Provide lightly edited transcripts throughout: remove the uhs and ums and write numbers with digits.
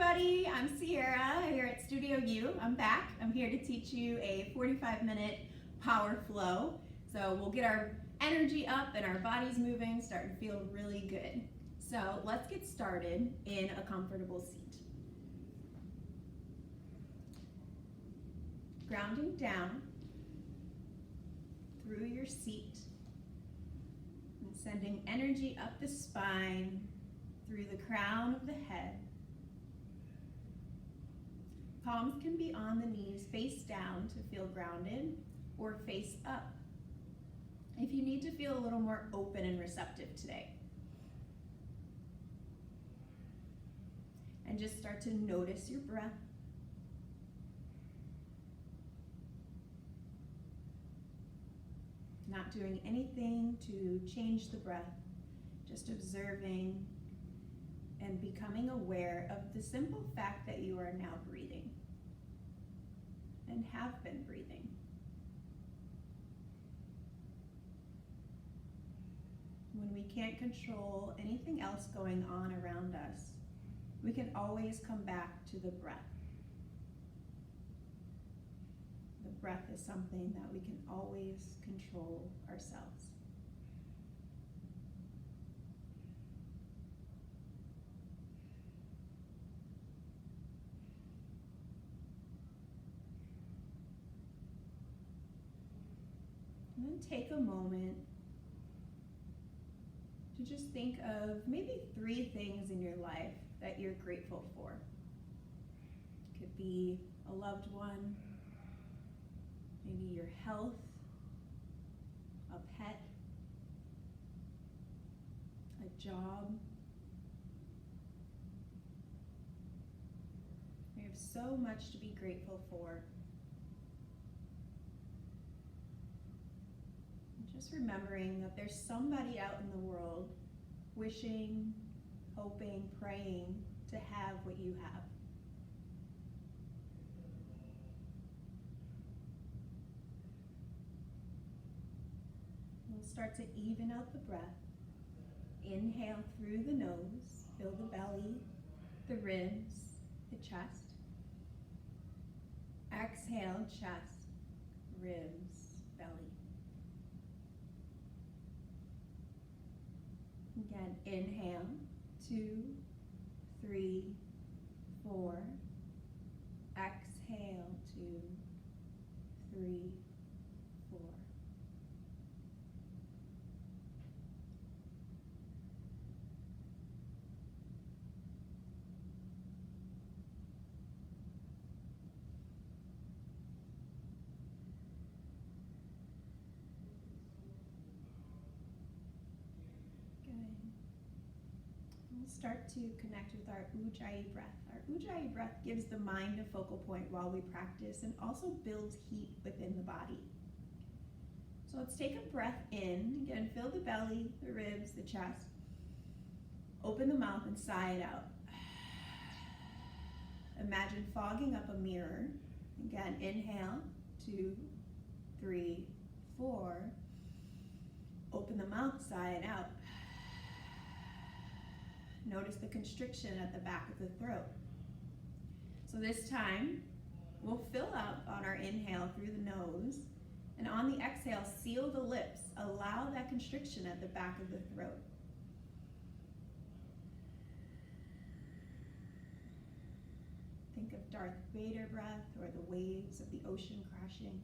everybody, I'm Sierra here at Studio U. I'm back. I'm here to teach you a 45-minute power flow. So we'll get our energy up and our bodies moving, starting to feel really good. So let's get started in a comfortable seat. Grounding down through your seat and sending energy up the spine through the crown of the head. Palms can be on the knees, face down to feel grounded, or face up if you need to feel a little more open and receptive today. And just start to notice your breath. Not doing anything to change the breath, just observing and becoming aware of the simple fact that you are now breathing and have been breathing. When we can't control anything else going on around us, we can always come back to the breath. The breath is something that we can always control ourselves. And then take a moment to just think of maybe 3 things in your life that you're grateful for. It could be a loved one, maybe your health, a pet, a job. We have so much to be grateful for. Just remembering that there's somebody out in the world wishing, hoping, praying to have what you have. We'll start to even out the breath. Inhale through the nose, fill the belly, the ribs, the chest. Exhale, chest, ribs, belly. Again, inhale, 2, 3, 4. Exhale, 2, 3, 4. Start to connect with our Ujjayi breath. Our Ujjayi breath gives the mind a focal point while we practice and also builds heat within the body. So let's take a breath in. Again, fill the belly, the ribs, the chest. Open the mouth and sigh it out. Imagine fogging up a mirror. Again, inhale, 2, 3, 4. Open the mouth, sigh it out. Notice the constriction at the back of the throat. So this time, we'll fill up on our inhale through the nose, and on the exhale, seal the lips. Allow that constriction at the back of the throat. Think of Darth Vader breath or the waves of the ocean crashing.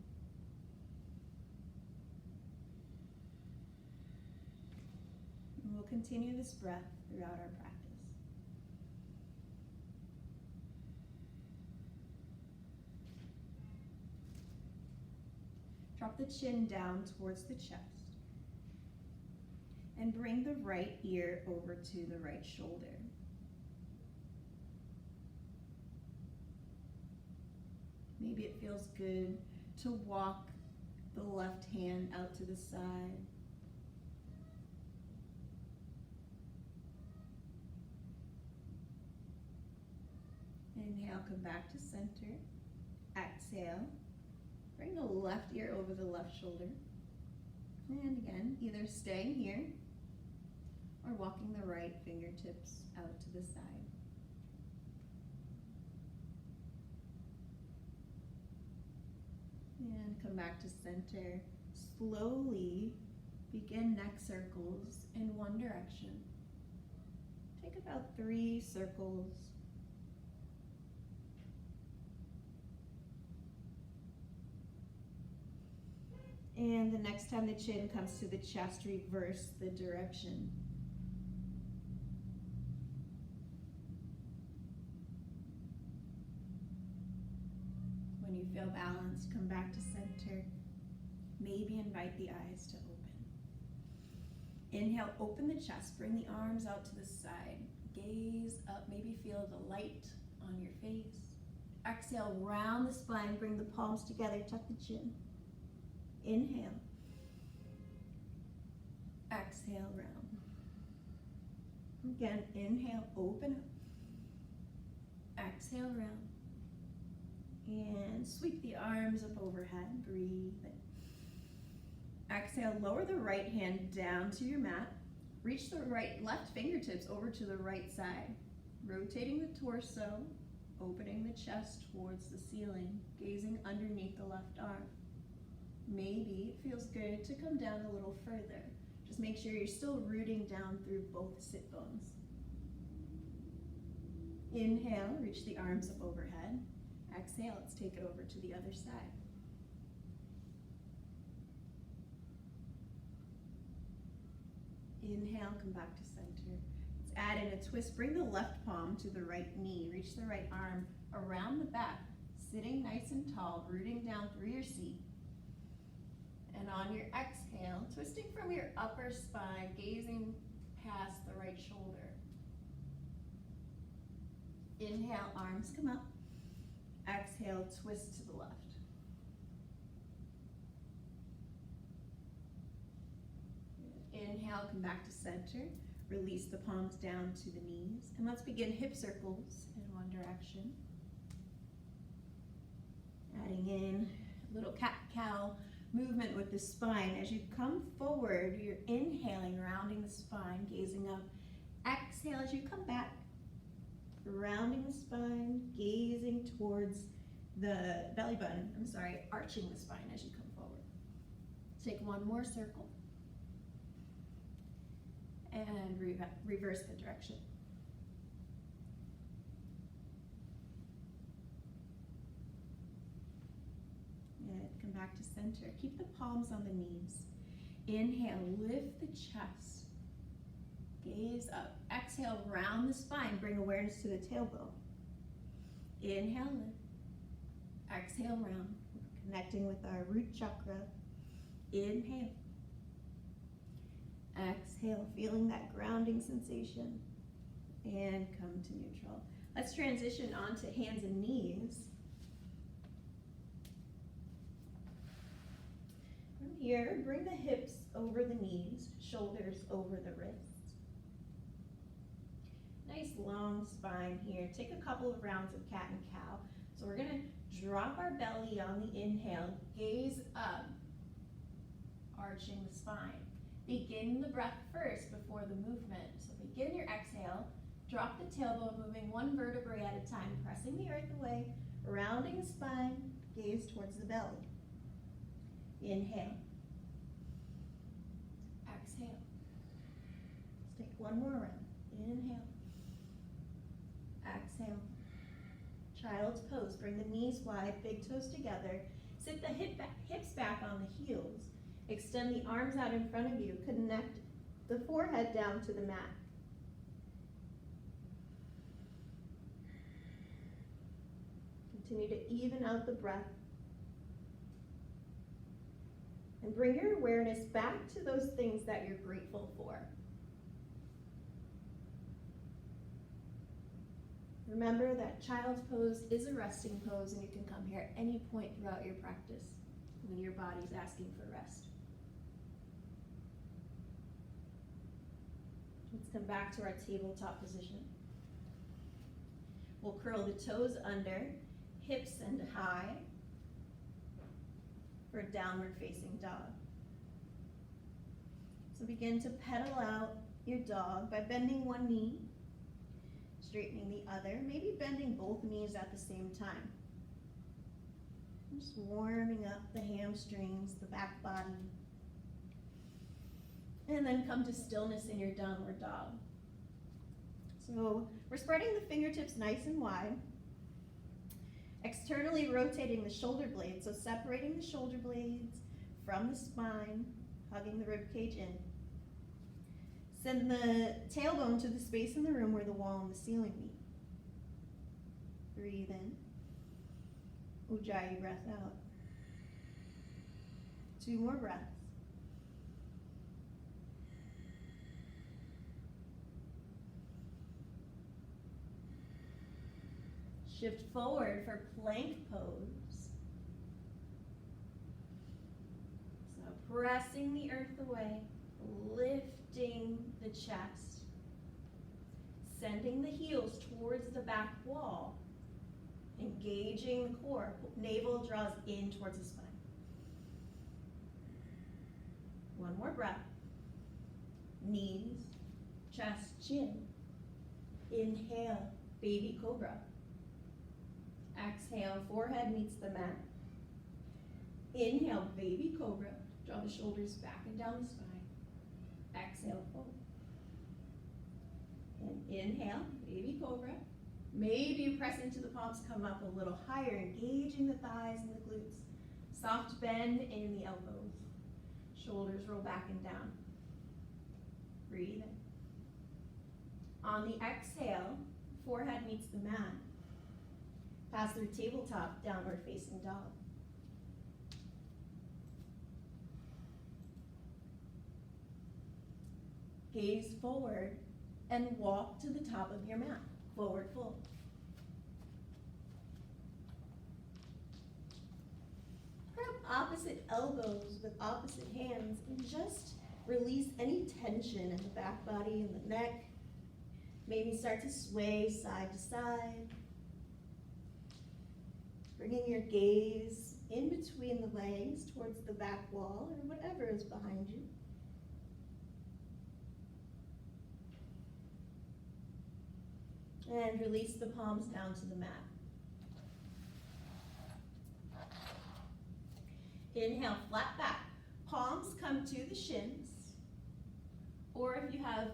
And we'll continue this breath throughout our practice. Drop the chin down towards the chest and bring the right ear over to the right shoulder. Maybe it feels good to walk the left hand out to the side. Inhale, come back to center. Exhale, bring the left ear over the left shoulder. And again, either staying here or walking the right fingertips out to the side. and come back to center. Slowly begin neck circles in one direction. Take about 3 circles. And the next time the chin comes to the chest, reverse the direction. When you feel balanced, come back to center. Maybe invite the eyes to open. Inhale, open the chest, bring the arms out to the side. Gaze up, maybe feel the light on your face. Exhale, round the spine, bring the palms together, tuck the chin. Inhale. Exhale, round. Again, inhale, open up. Exhale, round. And sweep the arms up overhead, breathe in. Exhale, lower the right hand down to your mat. Reach the left fingertips over to the right side. Rotating the torso, opening the chest towards the ceiling, gazing underneath the left arm. Maybe it feels good to come down a little further. Just make sure you're still rooting down through both sit bones. Inhale, reach the arms up overhead. Exhale, let's take it over to the other side. Inhale, come back to center. Let's add in a twist. Bring the left palm to the right knee. Reach the right arm around the back, sitting nice and tall, rooting down through your seat. And on your exhale, twisting from your upper spine, gazing past the right shoulder. Inhale, arms come up. Exhale, twist to the left. Inhale, come back to center. Release the palms down to the knees. And let's begin hip circles in one direction. Adding in a little cat-cow movement with the spine. As you come forward, you're inhaling, rounding the spine, gazing up. Exhale as you come back, rounding the spine, gazing towards the belly button. Arching the spine as you come forward. Take one more circle. And reverse the direction. And come back to center. Keep the palms on the knees. Inhale, lift the chest. Gaze up. Exhale, round the spine. Bring awareness to the tailbone. Inhale, lift. Exhale, round. Connecting with our root chakra. Inhale. Exhale, feeling that grounding sensation. And come to neutral. Let's transition onto hands and knees. From here, bring the hips over the knees, shoulders over the wrists. Nice long spine here. Take a couple of rounds of cat and cow. So we're gonna drop our belly on the inhale, gaze up, arching the spine. Begin the breath first before the movement. So begin your exhale, drop the tailbone, moving one vertebrae at a time, pressing the earth away, rounding the spine, gaze towards the belly. Inhale. Exhale. Let's take one more round. Inhale. Exhale. Child's pose. Bring the knees wide, big toes together. Sit the hips back on the heels. Extend the arms out in front of you. Connect the forehead down to the mat. Continue to even out the breath. And bring your awareness back to those things that you're grateful for. Remember that child's pose is a resting pose, and you can come here at any point throughout your practice when your body's asking for rest. Let's come back to our tabletop position. We'll curl the toes under, hips and high for downward facing dog. So begin to pedal out your dog by bending one knee, straightening the other, maybe bending both knees at the same time. Just warming up the hamstrings, the back body. And then come to stillness in your downward dog. So we're spreading the fingertips nice and wide. Externally rotating the shoulder blades, so separating the shoulder blades from the spine, hugging the rib cage in. Send the tailbone to the space in the room where the wall and the ceiling meet. Breathe in. Ujjayi breath out. 2 more breaths. Shift forward for plank pose. So pressing the earth away, lifting the chest, sending the heels towards the back wall, engaging the core. Navel draws in towards the spine. 1 more breath. Knees, chest, chin. Inhale, baby cobra. Exhale, forehead meets the mat. Inhale, baby cobra. Draw the shoulders back and down the spine. Exhale, fold. And inhale, baby cobra. Maybe you press into the palms, come up a little higher, engaging the thighs and the glutes. Soft bend in the elbows. Shoulders roll back and down. Breathe in. On the exhale, forehead meets the mat. Pass through tabletop, downward facing dog. Gaze forward and walk to the top of your mat. Forward fold. Grab opposite elbows with opposite hands and just release any tension in the back body and the neck. Maybe start to sway side to side. Bringing your gaze in between the legs towards the back wall or whatever is behind you. And release the palms down to the mat. Inhale, flat back. Palms come to the shins. Or if you have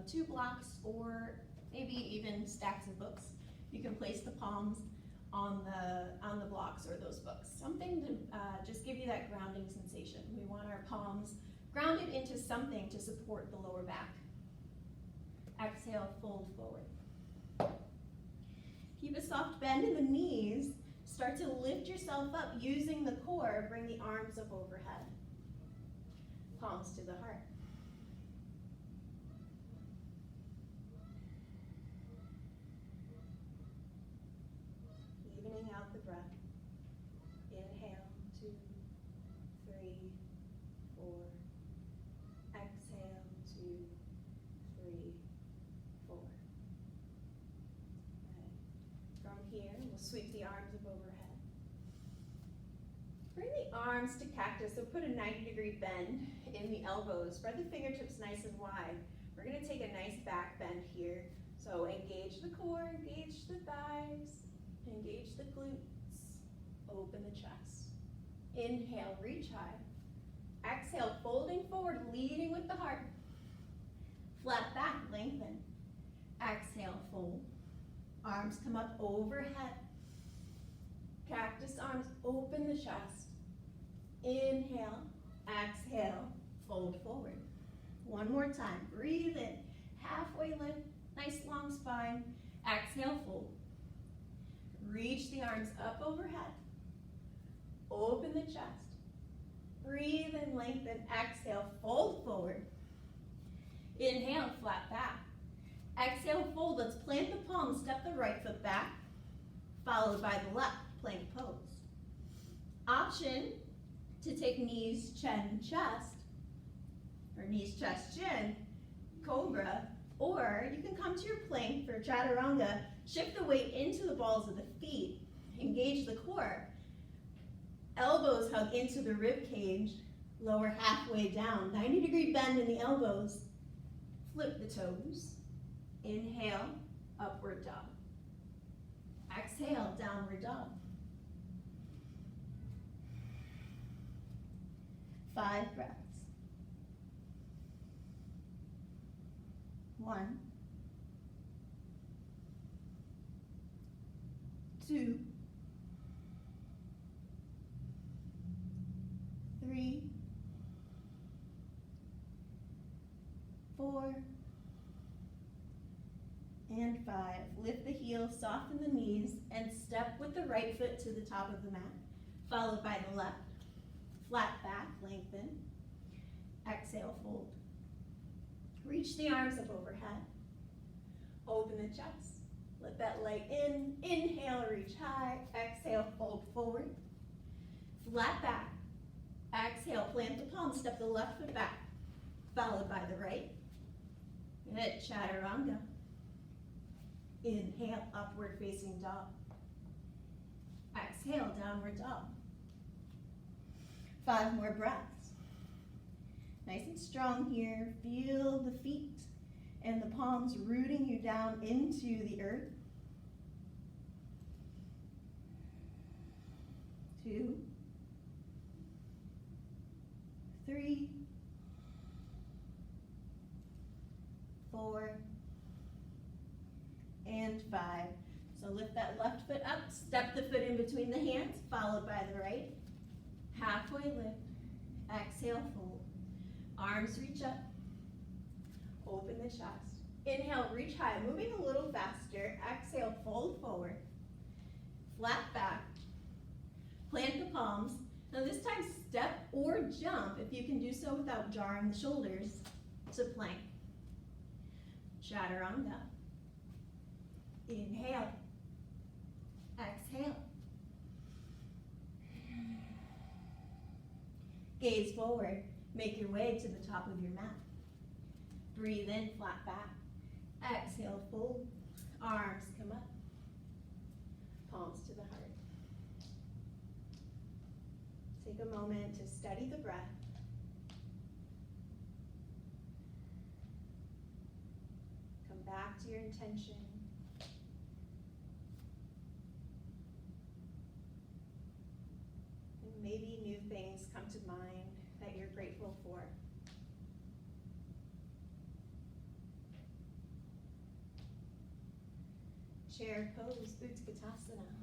2 blocks or maybe even stacks of books, you can place the palms on the blocks or those books. Something to just give you that grounding sensation. We want our palms grounded into something to support the lower back. Exhale, fold forward. Keep a soft bend in the knees. Start to lift yourself up using the core. Bring the arms up overhead. Palms to the heart. Evening out the breath. Inhale, 2, 3, 4. Exhale, 2, 3, 4. From here, we'll sweep the arms up overhead. Bring the arms to cactus, so put a 90-degree bend in the elbows. Spread the fingertips nice and wide. We're gonna take a nice back bend here. So engage the core, engage the thighs, engage the glutes, open the chest. Inhale, reach high. Exhale, folding forward, leading with the heart. Flat back, lengthen. Exhale, fold. Arms come up overhead. Cactus arms, open the chest. Inhale, exhale, fold forward. 1 more time, breathe in. Halfway lift, nice long spine. Exhale, fold. Reach the arms up overhead. Open the chest. Breathe and lengthen. Exhale, fold forward. Inhale, flat back. Exhale, fold. Let's plant the palms. Step the right foot back, followed by the left, plank pose. Option to take knees, chin, chest, or knees, chest, chin, cobra, or you can come to your plank for chaturanga. Shift the weight into the balls of the feet. Engage the core. Elbows hug into the rib cage. Lower halfway down. 90-degree bend in the elbows. Flip the toes. Inhale, upward dog. Exhale, downward dog. 5 breaths. 1, 2, 3, 4, and 5. Lift the heels, soften the knees, and step with the right foot to the top of the mat, followed by the left. Flat back, lengthen. Exhale, fold. Reach the arms up overhead. Open the chest. Let that leg in. Inhale, reach high. Exhale, fold forward. Flat back. Exhale, plant the palms, step the left foot back, followed by the right. Good, chaturanga. Inhale, upward facing dog. Exhale, downward dog. 5 more breaths. Nice and strong here. Feel the feet and the palms rooting you down into the earth. 2, 3, 4, and 5. So lift that left foot up, step the foot in between the hands, followed by the right. Halfway lift, exhale, fold. Arms reach up, open the chest. Inhale, reach high, moving a little faster. Exhale, fold forward. Flat back, plant the palms. Now this time, step or jump, if you can do so without jarring the shoulders, to plank. Chaturanga. Inhale. Exhale. Gaze forward. Make your way to the top of your mat. Breathe in, flat back. Exhale, fold. Arms come up. Palms to the heart. Take a moment to steady the breath. Come back to your intention. And maybe new things come to mind that you're grateful for. Chair pose, Utkatasana.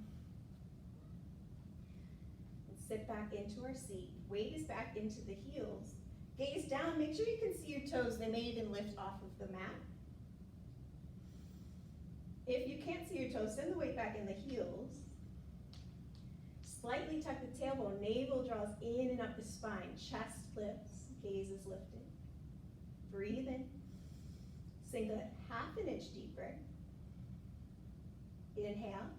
And sit back into our seat. Weight is back into the heels. Gaze down, make sure you can see your toes. They may even lift off of the mat. If you can't see your toes, send the weight back in the heels. Slightly tuck the tailbone, navel draws in and up the spine, chest lifts, gaze is lifted. Breathe in, sink a ½ inch deeper. Inhale,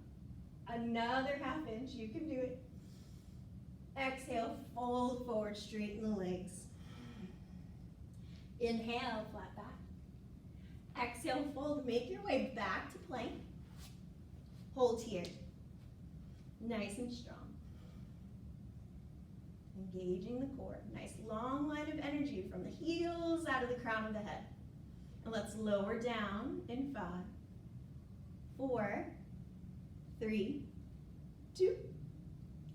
another ½ inch, you can do it. Exhale, fold forward, straighten the legs. Inhale, flat back. Exhale, fold, make your way back to plank. Hold here, nice and strong. Engaging the core. Nice long line of energy from the heels out of the crown of the head. And let's lower down in 5, 4, 3,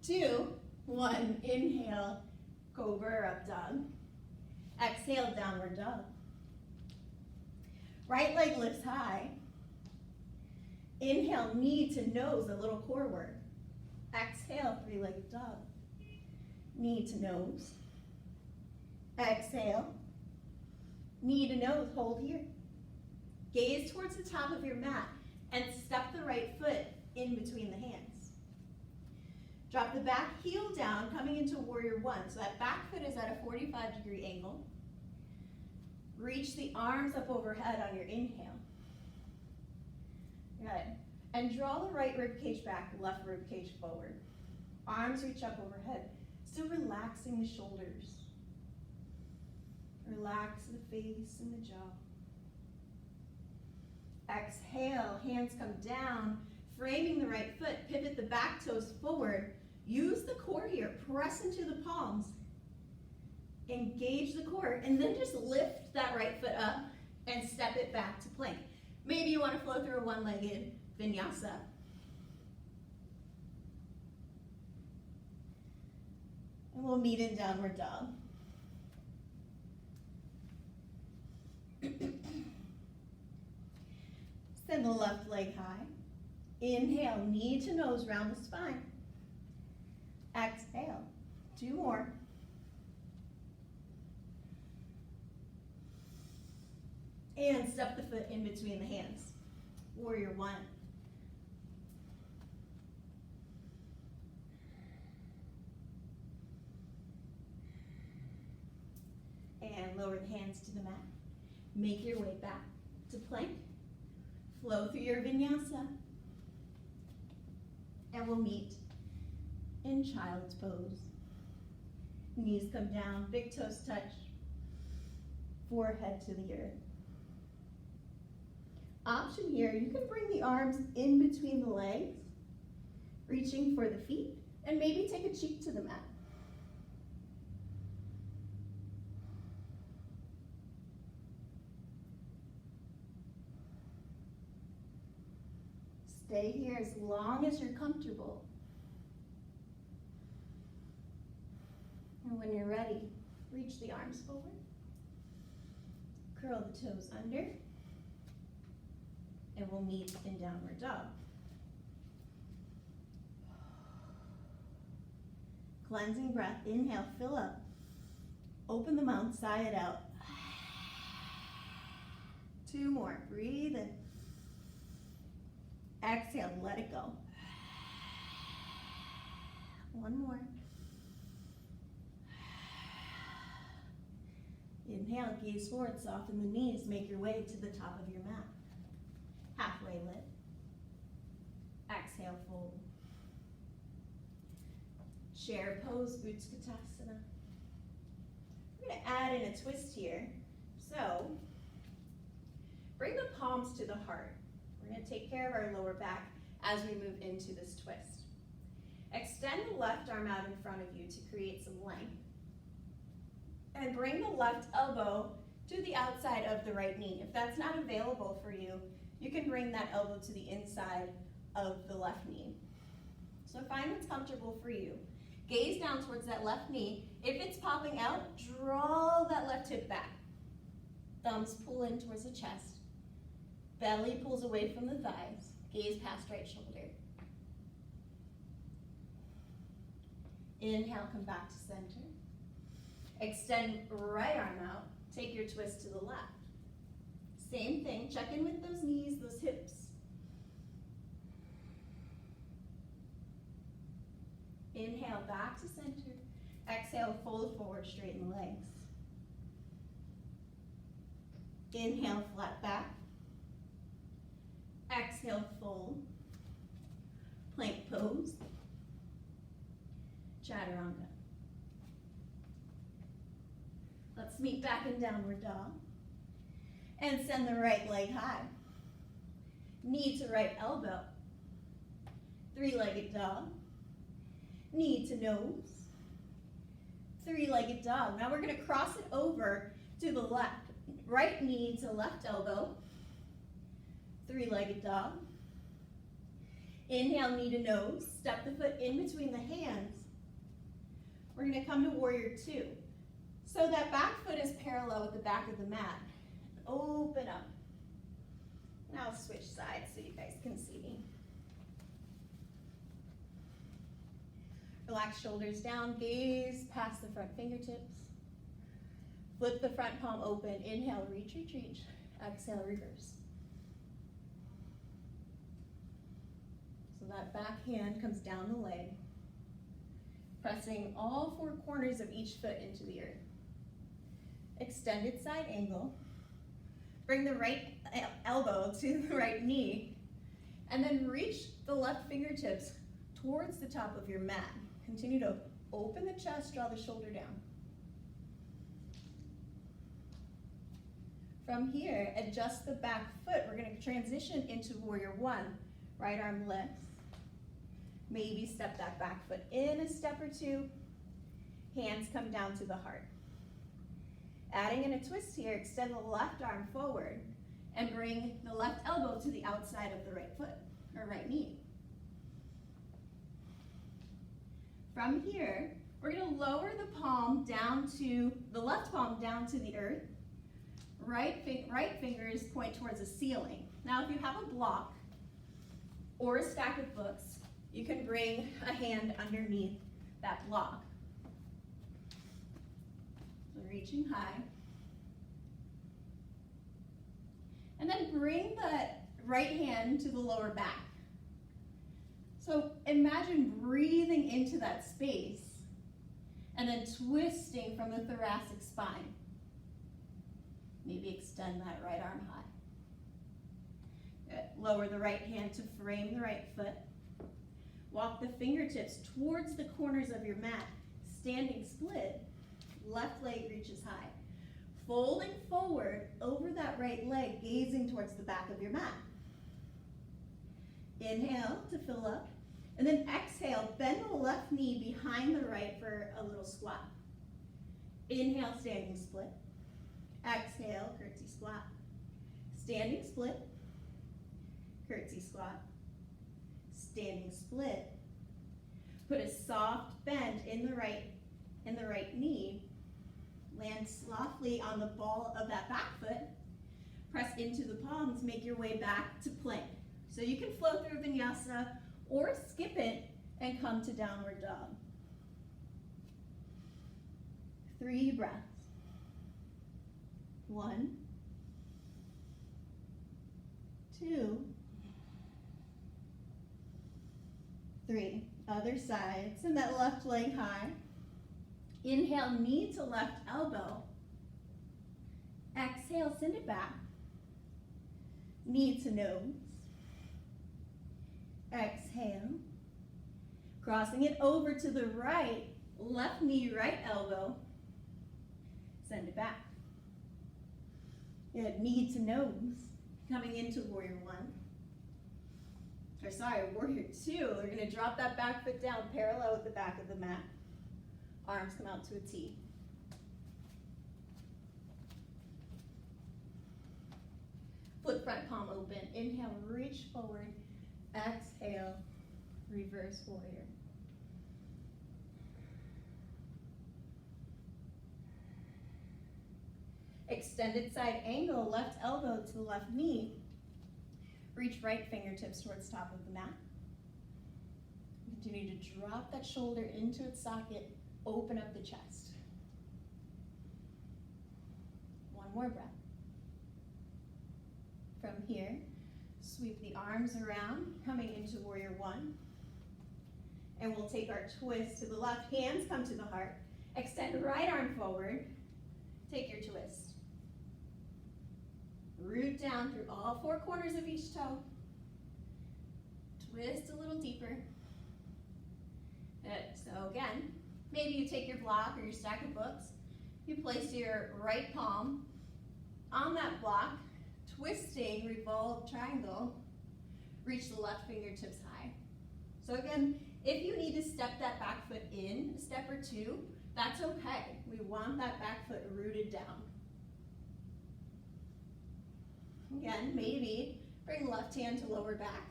2, 1. Inhale, cobra or up dog. Exhale, downward dog. Right leg lifts high. Inhale, knee to nose, a little core work. Exhale, 3-legged dog. Knee to nose. Exhale. Knee to nose, hold here. Gaze towards the top of your mat and step the right foot in between the hands. Drop the back heel down, coming into warrior 1. So that back foot is at a 45-degree angle. Reach the arms up overhead on your inhale. Good. And draw the right rib cage back, left rib cage forward. Arms reach up overhead. Still relaxing the shoulders. Relax the face and the jaw. Exhale, hands come down, framing the right foot, pivot the back toes forward. Use the core here, press into the palms. Engage the core, and then just lift that right foot up and step it back to plank. Maybe you want to flow through a one-legged vinyasa. And we'll meet in downward dog. the left leg high. Inhale, knee to nose, round the spine. Exhale, 2 more. And step the foot in between the hands. Warrior 1. And lower the hands to the mat. Make your way back to plank. Flow through your vinyasa. And we'll meet in child's pose. Knees come down, big toes touch, forehead to the earth. Option here, you can bring the arms in between the legs, reaching for the feet, and maybe take a cheek to the mat. Stay here as long as you're comfortable. And when you're ready, reach the arms forward. Curl the toes under. And we'll meet in downward dog. Cleansing breath. Inhale, fill up. Open the mouth, sigh it out. 2 more. Breathe in. Exhale, let it go. 1 more. Inhale, gaze forward, soften the knees, make your way to the top of your mat. Halfway lift. Exhale, fold. Chair pose, Utkatasana. We're going to add in a twist here. So, bring the palms to the heart. We're going to take care of our lower back as we move into this twist. Extend the left arm out in front of you to create some length. And bring the left elbow to the outside of the right knee. If that's not available for you, you can bring that elbow to the inside of the left knee. So find what's comfortable for you. Gaze down towards that left knee. If it's popping out, draw that left hip back. Thumbs pull in towards the chest. Belly pulls away from the thighs. Gaze past right shoulder. Inhale, come back to center. Extend right arm out. Take your twist to the left. Same thing, check in with those knees, those hips. Inhale, back to center. Exhale, fold forward, straighten the legs. Inhale, flat back. Exhale, fold. Plank pose. Chaturanga. Let's meet back in downward dog. And send the right leg high. Knee to right elbow. 3-legged dog. Knee to nose. 3-legged dog. Now we're going to cross it over to the left. Right knee to left elbow. 3-legged dog. Inhale, knee to nose. Step the foot in between the hands. We're going to come to warrior 2. So that back foot is parallel with the back of the mat. Open up. Now I'll switch sides so you guys can see me. Relax shoulders down, gaze past the front fingertips. Flip the front palm open. Inhale, reach, reach, reach. Exhale, reverse. So that back hand comes down the leg, pressing all 4 corners of each foot into the earth. Extended side angle. Bring the right elbow to the right knee, and then reach the left fingertips towards the top of your mat. Continue to open the chest, draw the shoulder down. From here, adjust the back foot. We're going to transition into warrior 1. Right arm lifts. Maybe step that back foot in a step or 2. Hands come down to the heart. Adding in a twist here, extend the left arm forward and bring the left elbow to the outside of the right foot, or right knee. From here, we're going to lower the palm down to, the left palm down to the earth. Right fingers point towards the ceiling. Now, if you have a block or a stack of books, you can bring a hand underneath that block. So reaching high. And then bring the right hand to the lower back. So imagine breathing into that space and then twisting from the thoracic spine. Maybe extend that right arm high. Good. Lower the right hand to frame the right foot. Walk the fingertips towards the corners of your mat. Standing split, left leg reaches high. Folding forward over that right leg, gazing towards the back of your mat. Inhale to fill up. And then exhale, bend the left knee behind the right for a little squat. Inhale, standing split. Exhale, curtsy squat. Standing split. Curtsy squat. Standing split. Put a soft bend in the right knee. Land softly on the ball of that back foot. Press into the palms, make your way back to plank. So you can flow through vinyasa or skip it and come to downward dog. 3 breaths. 1, 2, 3. Other side. Send that left leg high. Inhale, knee to left elbow. Exhale, send it back. Knee to nose. Exhale. Crossing it over to the right. Left knee, right elbow. Send it back. Good. Knee to nose. Coming into warrior 1. Or sorry, warrior 2. We're going to drop that back foot down parallel with the back of the mat. Arms come out to a T. Foot front palm open. Inhale, reach forward. Exhale, reverse warrior. Extended side angle, left elbow to the left knee. Reach right fingertips towards top of the mat. Continue to drop that shoulder into its socket. Open up the chest. One more breath. From here, sweep the arms around, coming into warrior 1. And we'll take our twist to the left. Hands come to the heart. Extend right arm forward. Take your twist. Root down through all 4 corners of each toe. Twist a little deeper. Good. So again, maybe you take your block or your stack of books. You place your right palm on that block, twisting, revolve triangle. Reach the left fingertips high. So again, if you need to step that back foot in a step or 2, that's okay. We want that back foot rooted down. Again, maybe bring left hand to lower back.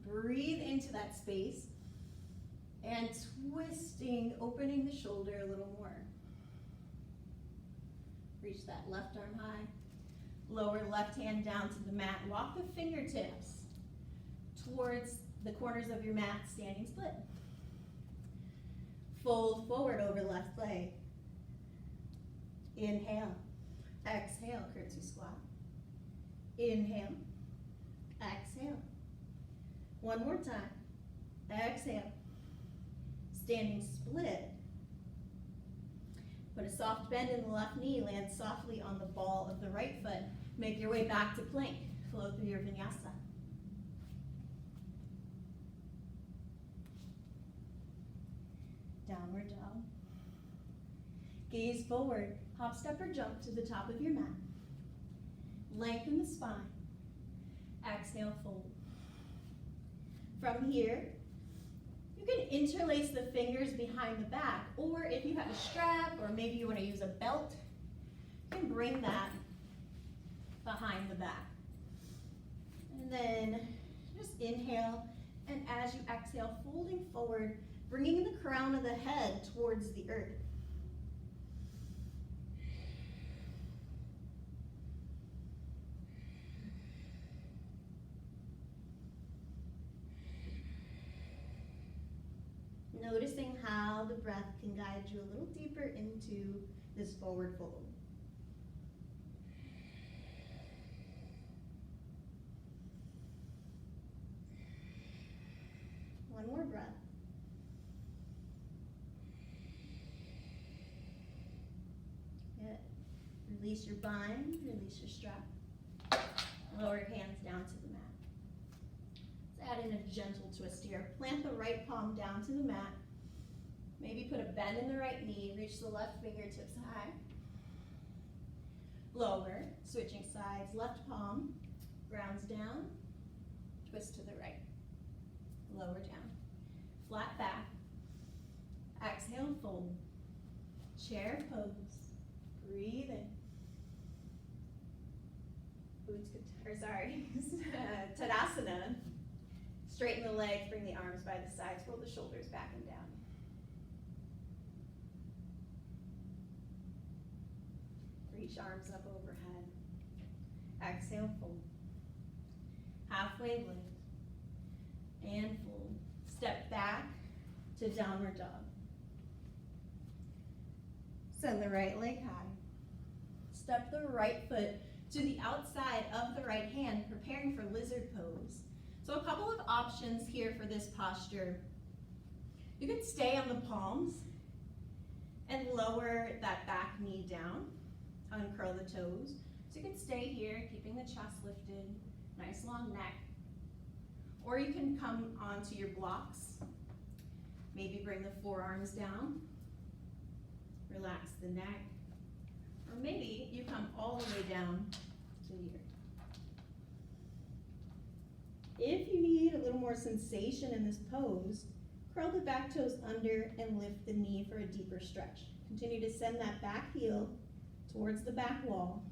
Breathe into that space. And twisting, opening the shoulder a little more. Reach that left arm high. Lower left hand down to the mat. Walk the fingertips towards the corners of your mat, standing split. Fold forward over left leg. Inhale. Exhale, curtsy squat. Inhale. Exhale. One more time. Exhale. Standing split. Put a soft bend in the left knee. Land softly on the ball of the right foot. Make your way back to plank. Flow through your vinyasa. Downward dog. Gaze forward. Hop, step, or jump to the top of your mat. Lengthen the spine. Exhale, fold. From here, you can interlace the fingers behind the back, or if you have a strap, or maybe you want to use a belt, you can bring that behind the back. And then just inhale, and as you exhale, folding forward, bringing the crown of the head towards the earth. Noticing how the breath can guide you a little deeper into this forward fold. One more breath. Good. Release your bind, release your strap. Lower your hands down to the mat. Let's add in a gentle twist here. Plant the right palm down to the mat. Maybe put a bend in the right knee, reach the left fingertips high. Lower, switching sides, left palm, grounds down, twist to the right. Lower down, flat back. Exhale, fold. Chair pose, breathe in. Tadasana. Straighten the legs, bring the arms by the sides, roll the shoulders back and down. Reach arms up overhead. Exhale, fold. Halfway lift. And fold. Step back to downward dog. Send the right leg high. Step the right foot to the outside of the right hand, preparing for lizard pose. So a couple of options here for this posture. You could stay on the palms and lower that back knee down, uncurl the toes. So you can stay here, keeping the chest lifted, nice long neck. Or you can come onto your blocks. Maybe bring the forearms down, relax the neck. Or maybe you come all the way down to here. If you need a little more sensation in this pose, curl the back toes under and lift the knee for a deeper stretch. Continue to send that back heel towards the back wall.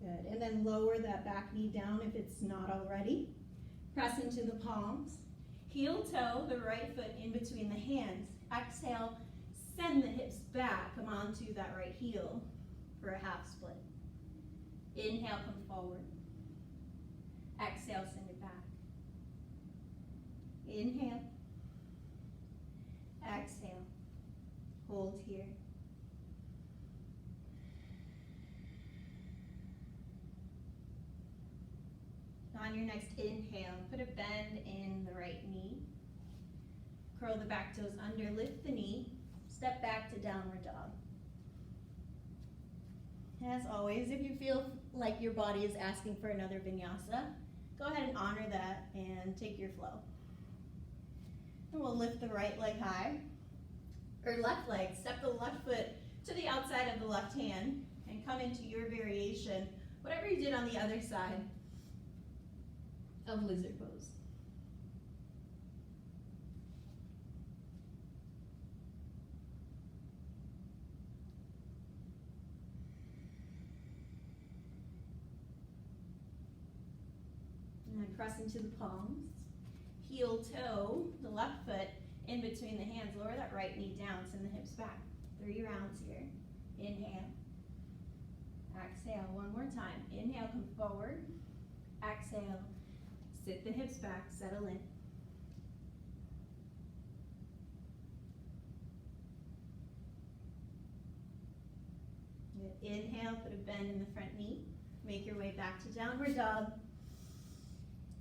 Good, and then lower that back knee down if it's not already. Press into the palms. Heel toe the right foot in between the hands. Exhale, send the hips back, come onto that right heel for a half split. Inhale, come forward. Exhale, send it back. Inhale. Exhale. Hold here. On your next inhale, put a bend in the right knee. Curl the back toes under, lift the knee. Step back to downward dog. As always, if you feel like your body is asking for another vinyasa, go ahead and honor that and take your flow. And we'll lift the right leg high, or left leg. Step the left foot to the outside of the left hand and come into your variation, whatever you did on the other side of lizard pose. And then press into the palms. Heel toe, the left foot in between the hands. Lower that right knee down, send the hips back. 3 rounds here. Inhale. Exhale, one more time. Inhale, come forward. Exhale. Sit the hips back, settle in. Good. Inhale, put a bend in the front knee. Make your way back to downward dog.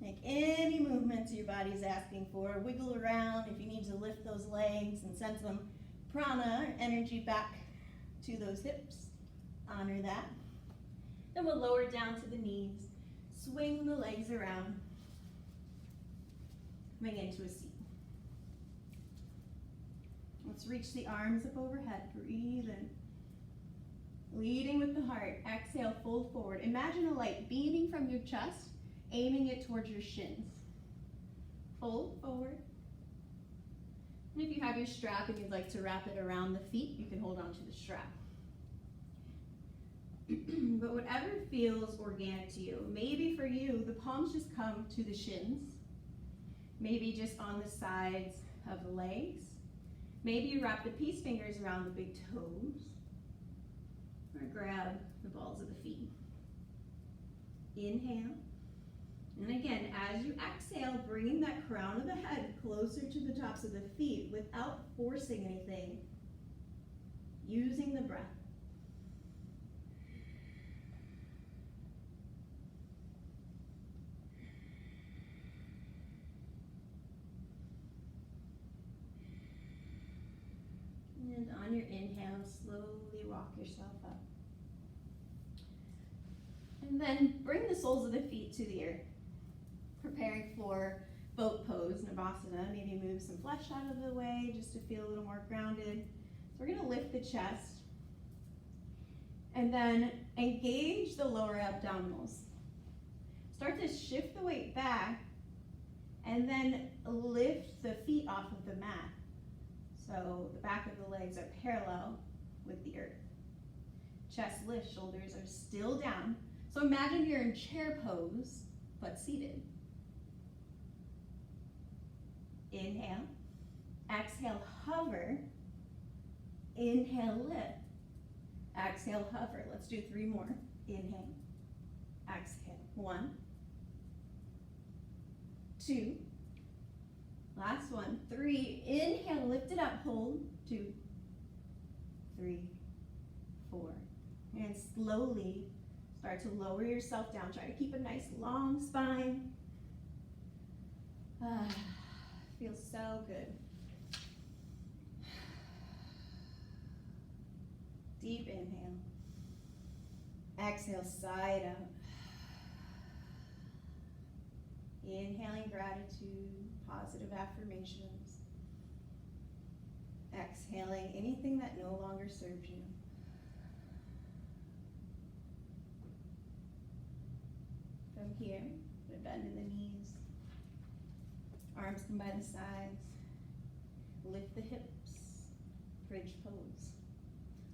Make any movements your body's asking for. Wiggle around if you need to lift those legs and send some prana, energy back to those hips. Honor that. Then we'll lower down to the knees. Swing the legs around. Coming into a seat. Let's reach the arms up overhead. Breathe in. Leading with the heart. Exhale, fold forward. Imagine a light beaming from your chest, aiming it towards your shins. Fold forward. And if you have your strap and you'd like to wrap it around the feet, you can hold on to the strap. But whatever feels organic to you, maybe for you, the palms just come to the shins. Maybe just on the sides of the legs. Maybe you wrap the peace fingers around the big toes. Or grab the balls of the feet. Inhale. And again, as you exhale, bringing that crown of the head closer to the tops of the feet without forcing anything, using the breath. And on your inhale, slowly walk yourself up. And then bring the soles of the feet to the earth, preparing for boat pose, Navasana. Maybe move some flesh out of the way just to feel a little more grounded. So we're gonna lift the chest and then engage the lower abdominals. Start to shift the weight back and then lift the feet off of the mat. So the back of the legs are parallel with the earth. Chest lift, shoulders are still down. So imagine you're in chair pose, but seated. Inhale, exhale, hover. Inhale, lift. Exhale, hover. Let's do 3 more. Inhale, exhale. 1, 2, last one, 3. Inhale, lift it up, hold. 2, 3, 4. And slowly start to lower yourself down. Try to keep a nice long spine. Feels so good. Deep inhale. Exhale, side out. Inhaling gratitude, positive affirmations. Exhaling anything that no longer serves you. From here, put a bend in the knees. Arms come by the sides. Lift the hips. Bridge pose.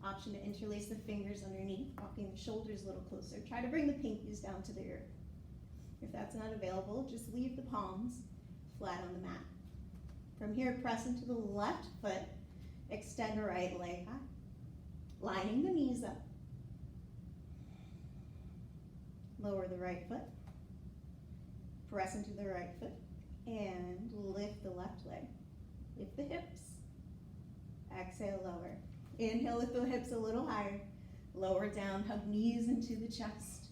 Option to interlace the fingers underneath, walking the shoulders a little closer. Try to bring the pinkies down to the earth. If that's not available, just leave the palms flat on the mat. From here, press into the left foot. Extend the right leg high. Lining the knees up. Lower the right foot. Press into the right foot. And lift the left leg. Lift the hips. Exhale, lower. Inhale, lift the hips a little higher. Lower down, hug knees into the chest.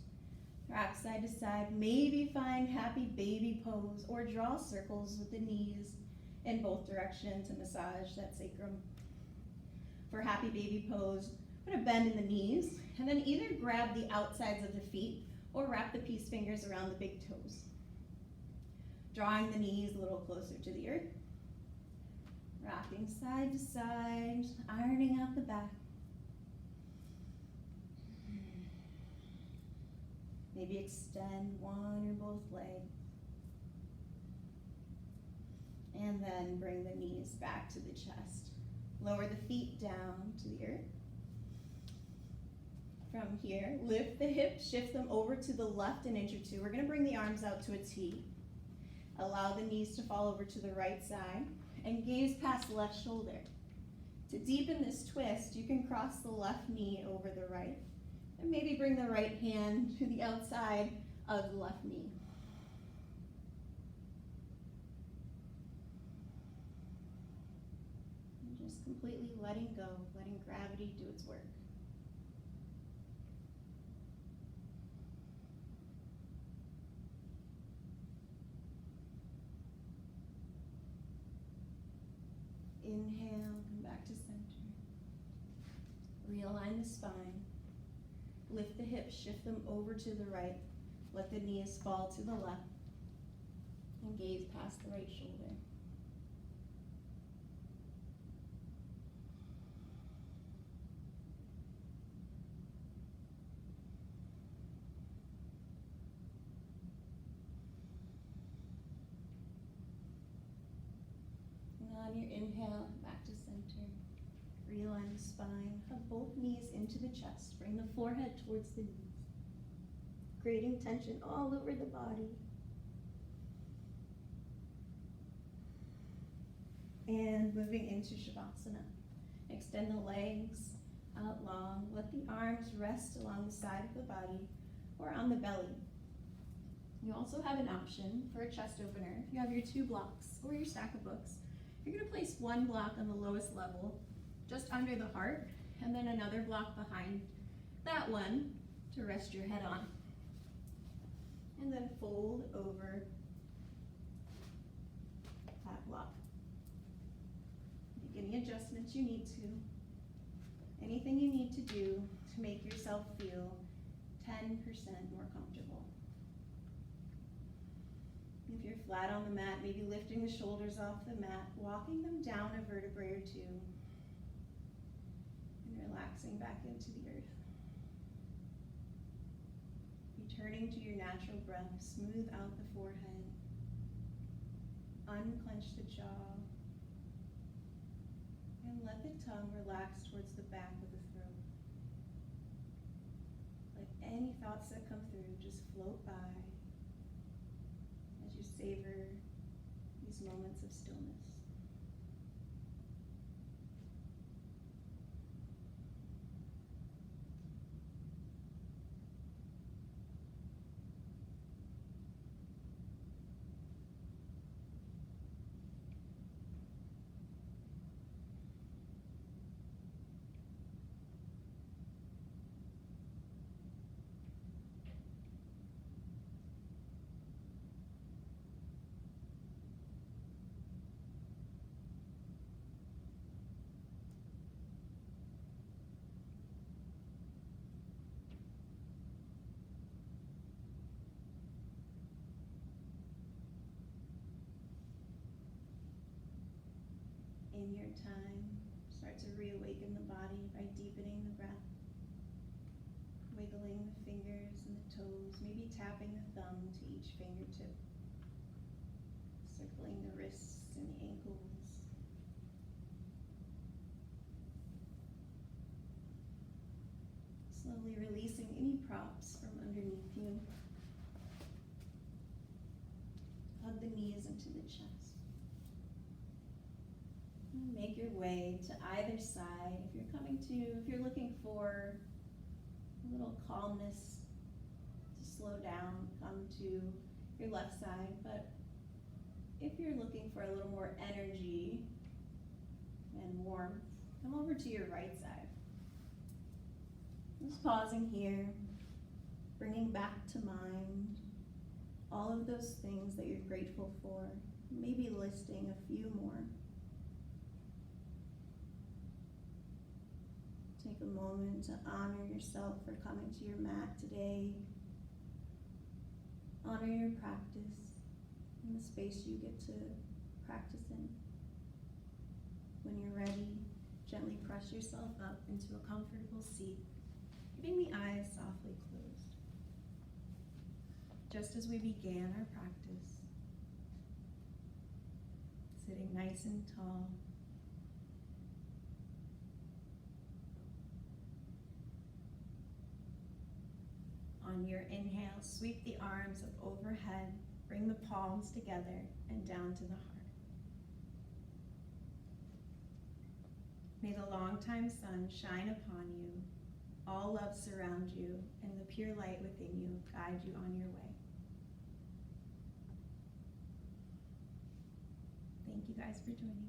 Rock side to side. Maybe find happy baby pose or draw circles with the knees in both directions to massage that sacrum. For happy baby pose, put a bend in the knees and then either grab the outsides of the feet or wrap the peace fingers around the big toes. Drawing the knees a little closer to the earth. Rocking side to side, ironing out the back. Maybe extend one or both legs. And then bring the knees back to the chest. Lower the feet down to the earth. From here, lift the hips, shift them over to the left an inch or 2. We're gonna bring the arms out to a T. Allow the knees to fall over to the right side and gaze past the left shoulder. To deepen this twist, you can cross the left knee over the right and maybe bring the right hand to the outside of the left knee. And just completely letting go, letting gravity do its work. Inhale, come back to center. Realign the spine. Lift the hips, shift them over to the right. Let the knees fall to the left. And gaze past the right shoulder. On your inhale, back to center. Realign the spine. Hug both knees into the chest. Bring the forehead towards the knees. Creating tension all over the body. And moving into Shavasana. Extend the legs out long. Let the arms rest along the side of the body or on the belly. You also have an option for a chest opener. If you have your 2 blocks or your stack of books, you're going to place 1 block on the lowest level, just under the heart, and then another block behind that one to rest your head on. And then fold over that block. Make any adjustments you need to. Anything you need to do to make yourself feel 10% more comfortable. If you're flat on the mat, maybe lifting the shoulders off the mat, walking them down a vertebrae or 2, and relaxing back into the earth. Returning to your natural breath, smooth out the forehead, unclench the jaw, and let the tongue relax towards the back of the throat. Let any thoughts that come through just float by as you savor these moments of stillness. In your time, start to reawaken the body by deepening the breath, wiggling the fingers and the toes, maybe tapping the thumb to each fingertip, circling the wrists and the ankles. Slowly releasing any props from underneath you. Hug the knees into the chest. Make your way to either side. If you're looking for a little calmness to slow down, come to your left side. But if you're looking for a little more energy and warmth, come over to your right side. Just pausing here, bringing back to mind all of those things that you're grateful for, maybe listing a few more. Take a moment to honor yourself for coming to your mat today. Honor your practice and the space you get to practice in. When you're ready, gently press yourself up into a comfortable seat, keeping the eyes softly closed. Just as we began our practice, sitting nice and tall, on your inhale, sweep the arms up overhead, bring the palms together and down to the heart. May the longtime sun shine upon you, all love surround you, and the pure light within you guide you on your way. Thank you guys for joining.